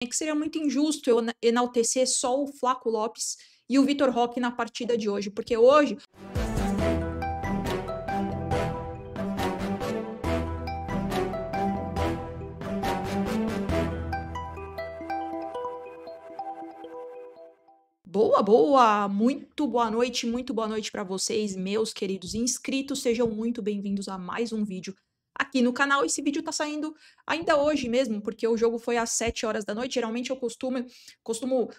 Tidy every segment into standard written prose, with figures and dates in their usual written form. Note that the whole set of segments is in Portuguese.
É que seria muito injusto eu enaltecer só o Flaco Lopes e o Vitor Roque na partida de hoje, porque hoje boa, muito boa noite para vocês, meus queridos inscritos, sejam muito bem-vindos a mais um vídeo aqui no canal. Esse vídeo tá saindo ainda hoje mesmo, porque o jogo foi às 7 horas da noite. Geralmente eu costumo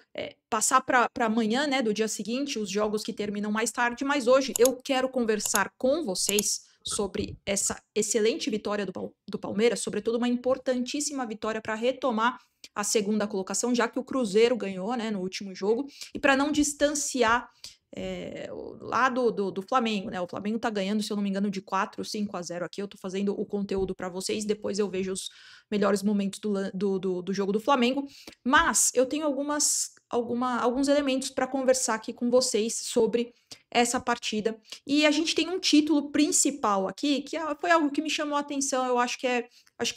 passar para amanhã, né, do dia seguinte, os jogos que terminam mais tarde, mas hoje eu quero conversar com vocês sobre essa excelente vitória do Palmeiras, sobretudo uma importantíssima vitória para retomar a segunda colocação, já que o Cruzeiro ganhou, né, no último jogo, e para não distanciar lá do Flamengo, né? O Flamengo tá ganhando, se eu não me engano, de 4-5-0 aqui. Eu tô fazendo o conteúdo para vocês, depois eu vejo os melhores momentos do jogo do Flamengo. Mas eu tenho alguns elementos para conversar aqui com vocês sobre essa partida. E a gente tem um título principal aqui, que foi algo que me chamou a atenção. Eu acho que é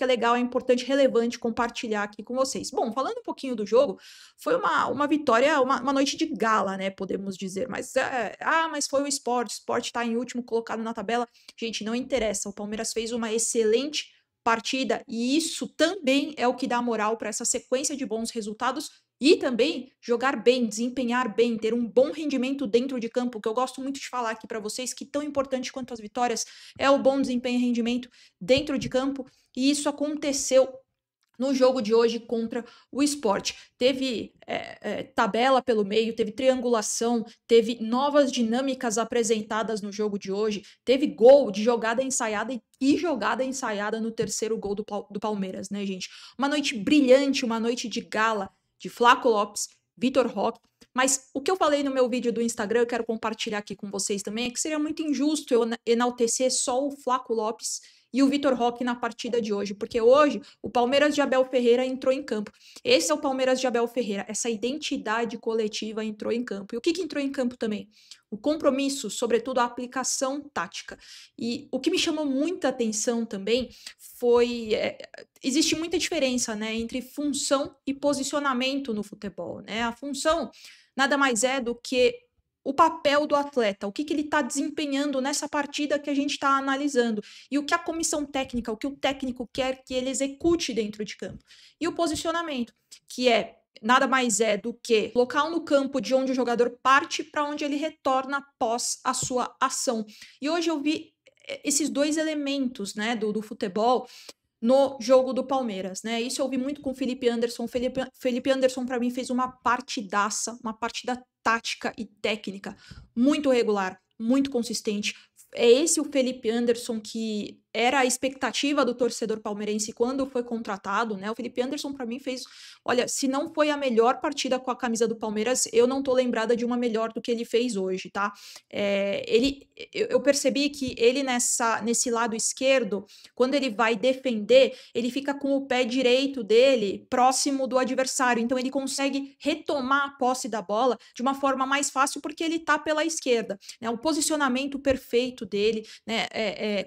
legal, é importante, relevante compartilhar aqui com vocês. Bom, falando um pouquinho do jogo, foi uma vitória, uma noite de gala, né? Podemos dizer. Mas foi o Sport tá em último colocado na tabela. Gente, não interessa. O Palmeiras fez uma excelente partida e isso também é o que dá moral para essa sequência de bons resultados e também jogar bem, desempenhar bem, ter um bom rendimento dentro de campo, que eu gosto muito de falar aqui para vocês, que tão importante quanto as vitórias é o bom desempenho e rendimento dentro de campo, e isso aconteceu no jogo de hoje contra o Sport. Teve tabela pelo meio, teve triangulação, teve novas dinâmicas apresentadas no jogo de hoje, teve gol de jogada ensaiada e jogada ensaiada no terceiro gol do Palmeiras, né, gente? Uma noite brilhante, uma noite de gala de Flaco Lopes, Vitor Roque. Mas o que eu falei no meu vídeo do Instagram, eu quero compartilhar aqui com vocês também, é que seria muito injusto eu enaltecer só o Flaco Lopes e o Vitor Roque na partida de hoje, porque hoje o Palmeiras de Abel Ferreira entrou em campo. Esse é o Palmeiras de Abel Ferreira, essa identidade coletiva entrou em campo. E o que entrou em campo também? O compromisso, sobretudo a aplicação tática. E o que me chamou muita atenção também foi existe muita diferença, né, entre função e posicionamento no futebol, né? A função nada mais é do que o papel do atleta, o que ele está desempenhando nessa partida que a gente está analisando, e o que a comissão técnica, o que o técnico quer que ele execute dentro de campo. E o posicionamento, que é nada mais é do que local no campo de onde o jogador parte para onde ele retorna após a sua ação. E hoje eu vi esses dois elementos, né, do futebol no jogo do Palmeiras, né? Isso eu vi muito com o Felipe Anderson. Felipe Anderson, para mim, fez uma partidaça, uma partida tática e técnica muito regular, muito consistente. É esse o Felipe Anderson que era a expectativa do torcedor palmeirense quando foi contratado, né? O Felipe Anderson, para mim, fez. Olha, se não foi a melhor partida com a camisa do Palmeiras, eu não tô lembrada de uma melhor do que ele fez hoje, tá? Eu percebi que ele nesse lado esquerdo, quando ele vai defender, ele fica com o pé direito dele próximo do adversário, então ele consegue retomar a posse da bola de uma forma mais fácil porque ele tá pela esquerda, né? O posicionamento perfeito dele, né?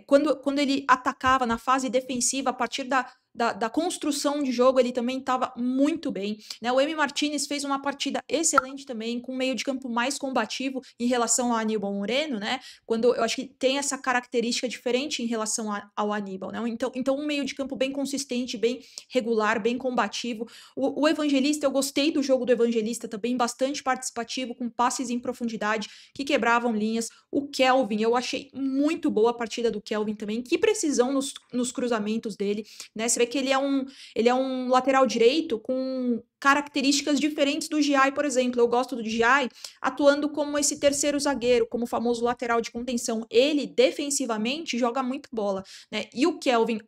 Quando ele atacava na fase defensiva, a partir da construção de jogo, ele também estava muito bem, né? O Emi Martinez fez uma partida excelente também, com um meio de campo mais combativo em relação ao Aníbal Moreno, né? Quando eu acho que tem essa característica diferente em relação ao Aníbal, né? Então um meio de campo bem consistente, bem regular, bem combativo. O Evangelista, eu gostei do jogo do Evangelista também, bastante participativo, com passes em profundidade, que quebravam linhas. O Kelvin, eu achei muito boa a partida do Kelvin também, que precisão nos cruzamentos dele, né? Você vê que ele é um lateral direito com características diferentes do Giai, por exemplo. Eu gosto do Giai atuando como esse terceiro zagueiro, como o famoso lateral de contenção. Ele, defensivamente, joga muito bola, né? E o Kelvin,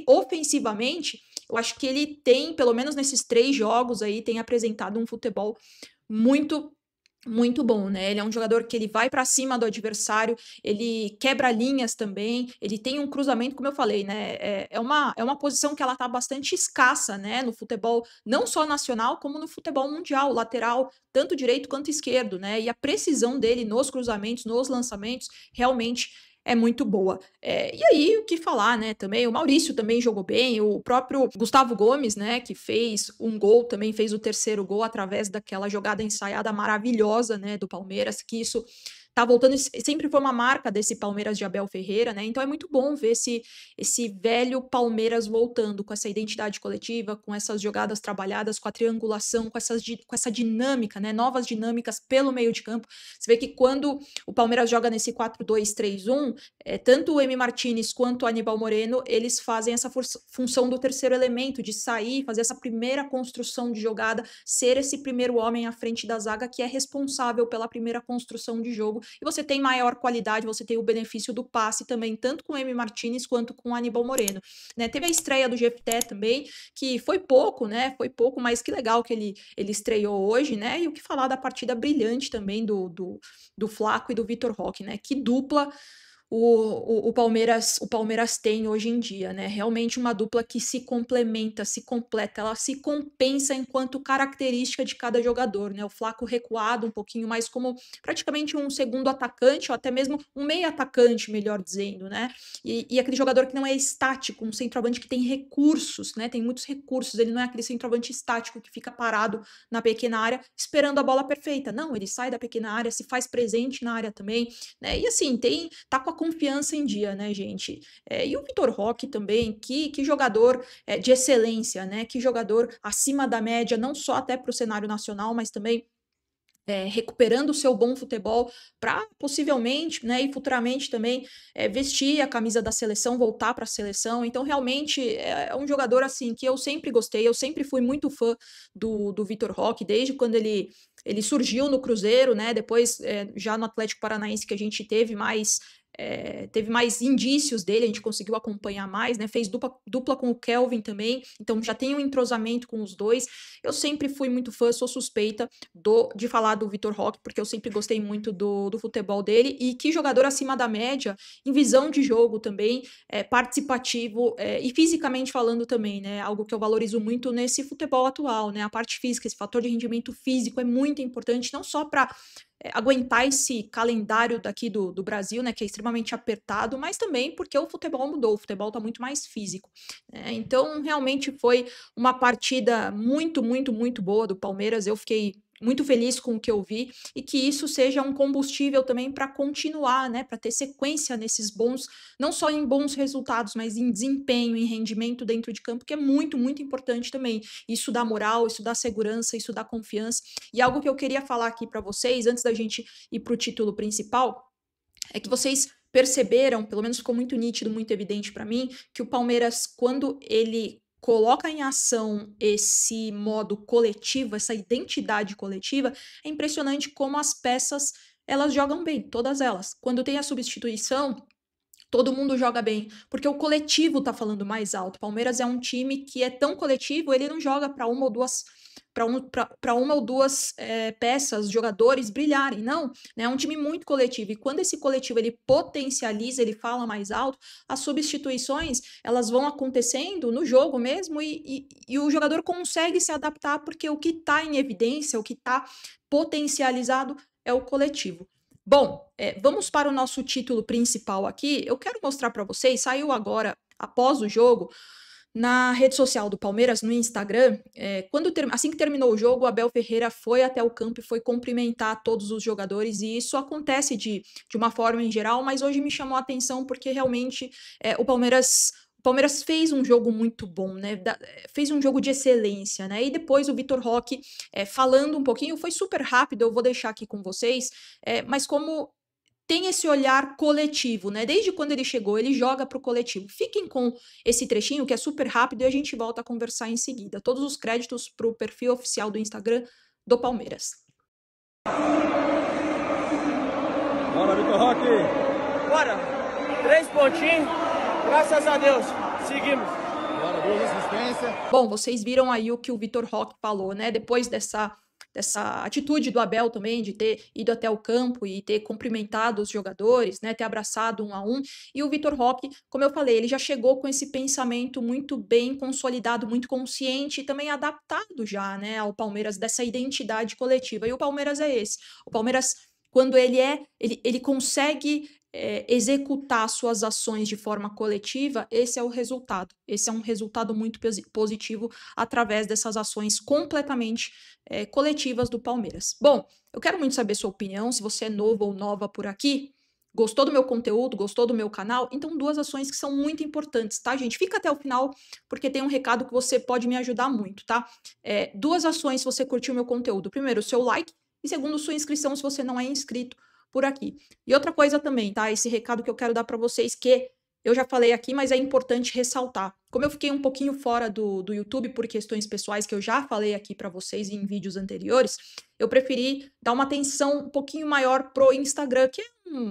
ofensivamente, eu acho que ele tem, pelo menos nesses 3 jogos aí, tem apresentado um futebol muito muito bom, né? Ele é um jogador que ele vai para cima do adversário, ele quebra linhas também, ele tem um cruzamento, como eu falei, né? É uma posição que ela tá bastante escassa, né? No futebol, não só nacional, como no futebol mundial, lateral, tanto direito quanto esquerdo, né? E a precisão dele nos cruzamentos, nos lançamentos, realmente é muito boa. E aí, o que falar, né, também, o Maurício também jogou bem, o próprio Gustavo Gomes, né, que fez um gol, também fez o terceiro gol através daquela jogada ensaiada maravilhosa, né, do Palmeiras, que isso tá voltando, sempre foi uma marca desse Palmeiras de Abel Ferreira, né, então é muito bom ver esse velho Palmeiras voltando com essa identidade coletiva, com essas jogadas trabalhadas, com a triangulação, com essa dinâmica, né, novas dinâmicas pelo meio de campo. Você vê que quando o Palmeiras joga nesse 4-2-3-1, tanto o Emi Martinez quanto o Aníbal Moreno, eles fazem essa função do terceiro elemento, de sair, fazer essa primeira construção de jogada, ser esse primeiro homem à frente da zaga que é responsável pela primeira construção de jogo. E você tem maior qualidade, você tem o benefício do passe também, tanto com o Emi Martinez quanto com o Aníbal Moreno. Né? Teve a estreia do Jefté também, que foi pouco, né? Foi pouco, mas que legal que ele estreou hoje, né? E o que falar da partida brilhante também do Flaco e do Vitor Roque, né? Que dupla o Palmeiras tem hoje em dia, né? Realmente uma dupla que se complementa, se completa, ela se compensa enquanto característica de cada jogador, né? O Flaco recuado um pouquinho mais como praticamente um segundo atacante, ou até mesmo um meio atacante, melhor dizendo, né? E aquele jogador que não é estático, um centroavante que tem recursos, né? Tem muitos recursos, ele não é aquele centroavante estático que fica parado na pequena área esperando a bola perfeita. Não, ele sai da pequena área, se faz presente na área também, né? E assim, tá com a confiança em dia, né, gente? E o Vitor Roque também, que jogador de excelência, né? Que jogador acima da média, não só até para o cenário nacional, mas também recuperando o seu bom futebol para possivelmente, né, e futuramente também vestir a camisa da seleção, voltar para a seleção. Então, realmente é um jogador assim que eu sempre gostei, eu sempre fui muito fã do Vitor Roque, desde quando ele surgiu no Cruzeiro, né? Depois, já no Atlético Paranaense, que a gente teve mais indícios dele, a gente conseguiu acompanhar mais, né? Fez dupla com o Kelvin também, então já tem um entrosamento com os dois. Eu sempre fui muito fã, sou suspeita de falar do Vitor Roque, porque eu sempre gostei muito do futebol dele, e que jogador acima da média, em visão de jogo também, participativo, e fisicamente falando também, né? Algo que eu valorizo muito nesse futebol atual, né? A parte física, esse fator de rendimento físico é muito importante, não só para aguentar esse calendário daqui do Brasil, né, que é extremamente apertado, mas também porque o futebol mudou, o futebol está muito mais físico, né? Então, realmente foi uma partida muito, muito, muito boa do Palmeiras. Eu fiquei muito feliz com o que eu vi e que isso seja um combustível também para continuar, né, para ter sequência nesses bons, não só em bons resultados, mas em desempenho, em rendimento dentro de campo, que é muito, muito importante também. Isso dá moral, isso dá segurança, isso dá confiança. E algo que eu queria falar aqui para vocês, antes da gente ir para o título principal, é que vocês perceberam, pelo menos ficou muito nítido, muito evidente para mim, que o Palmeiras, quando ele coloca em ação esse modo coletivo, essa identidade coletiva, é impressionante como as peças elas jogam bem, todas elas. Quando tem a substituição, todo mundo joga bem, porque o coletivo tá falando mais alto. O Palmeiras é um time que é tão coletivo, ele não joga para uma ou duas peças, jogadores brilharem, não, né? É um time muito coletivo, e quando esse coletivo ele potencializa, ele fala mais alto, as substituições elas vão acontecendo no jogo mesmo, e o jogador consegue se adaptar, porque o que está em evidência, o que está potencializado é o coletivo. Bom, vamos para o nosso título principal aqui. Eu quero mostrar para vocês, saiu agora, após o jogo, na rede social do Palmeiras, no Instagram, assim que terminou o jogo, o Abel Ferreira foi até o campo e foi cumprimentar todos os jogadores, e isso acontece de uma forma em geral, mas hoje me chamou a atenção porque realmente o Palmeiras fez um jogo muito bom, né? Fez um jogo de excelência, né? E depois o Vitor Roque, falando um pouquinho, foi super rápido, eu vou deixar aqui com vocês, mas como tem esse olhar coletivo, né? Desde quando ele chegou, ele joga para o coletivo. Fiquem com esse trechinho que é super rápido e a gente volta a conversar em seguida. Todos os créditos para o perfil oficial do Instagram do Palmeiras. Bora, Vitor Roque! Bora! 3 pontinhos, graças a Deus, seguimos. Bora, 2 assistências. Bom, vocês viram aí o que o Vitor Roque falou, né? Depois dessa atitude do Abel também, de ter ido até o campo e ter cumprimentado os jogadores, né, ter abraçado um a um. E o Vitor Roque, como eu falei, ele já chegou com esse pensamento muito bem consolidado, muito consciente e também adaptado já, né, ao Palmeiras, dessa identidade coletiva. E o Palmeiras é esse. O Palmeiras, quando ele consegue executar suas ações de forma coletiva, esse é o resultado. Esse é um resultado muito positivo através dessas ações completamente coletivas do Palmeiras. Bom, eu quero muito saber sua opinião, se você é novo ou nova por aqui. Gostou do meu conteúdo? Gostou do meu canal? Então, duas ações que são muito importantes, tá, gente? Fica até o final, porque tem um recado que você pode me ajudar muito, tá? Duas ações se você curtiu o meu conteúdo. Primeiro, o seu like. E segundo, sua inscrição se você não é inscrito por aqui. E outra coisa também, tá? Esse recado que eu quero dar para vocês, que eu já falei aqui, mas é importante ressaltar. Como eu fiquei um pouquinho fora do YouTube por questões pessoais que eu já falei aqui para vocês em vídeos anteriores, eu preferi dar uma atenção um pouquinho maior pro Instagram, que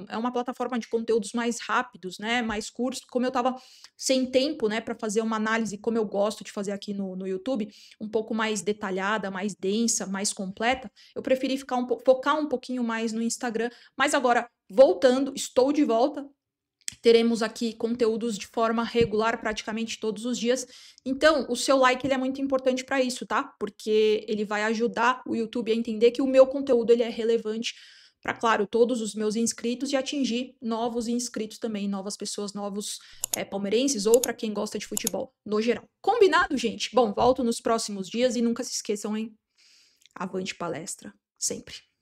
é uma plataforma de conteúdos mais rápidos, né, mais curtos. Como eu tava sem tempo, né, para fazer uma análise como eu gosto de fazer aqui no YouTube, um pouco mais detalhada, mais densa, mais completa, eu preferi focar um pouquinho mais no Instagram. Mas agora, voltando, estou de volta. Teremos aqui conteúdos de forma regular praticamente todos os dias. Então, o seu like ele é muito importante para isso, tá? Porque ele vai ajudar o YouTube a entender que o meu conteúdo ele é relevante para, claro, todos os meus inscritos e atingir novos inscritos também, novas pessoas, novos palmeirenses ou para quem gosta de futebol no geral. Combinado, gente? Bom, volto nos próximos dias e nunca se esqueçam, hein? Avante palestra, sempre.